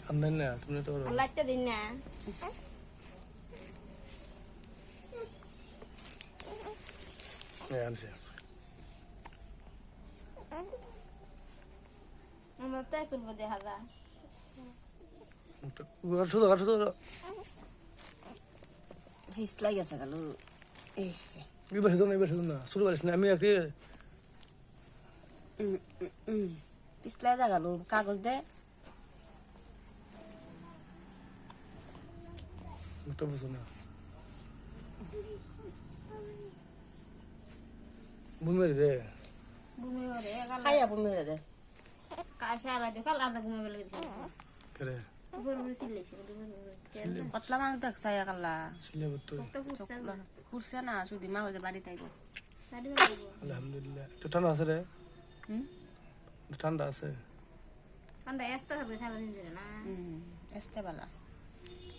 আন্দান না তুমি তো লাইটটা দিন না আনছে আমরা তো তুলবো দেখা যা শুধু ফিস লাগেছে গেল এসে এবার শুধু না শুরু করিস না আমি একটি ফিস লাগা গেল কাগজ দে একটা বুঝো না বুমের রে ঘুমিয়ে রে খাইয়া বমি রে দে সারা সকাল আধা ঘুমিয়ে বেলা করে উপর উপরে সিলেছি কতলা মানুষ দেখ সাইয়া কাল্লা সিলে বত্তর কুরছে না শুধু মা হইতে বাড়ি তাইব আলহামদুলিল্লাহ তো ঠান্ডা আছে রে ঠান্ডা আছে ঠান্ডা আসতে হবে সারাদিন ধরে না এসতে বেলা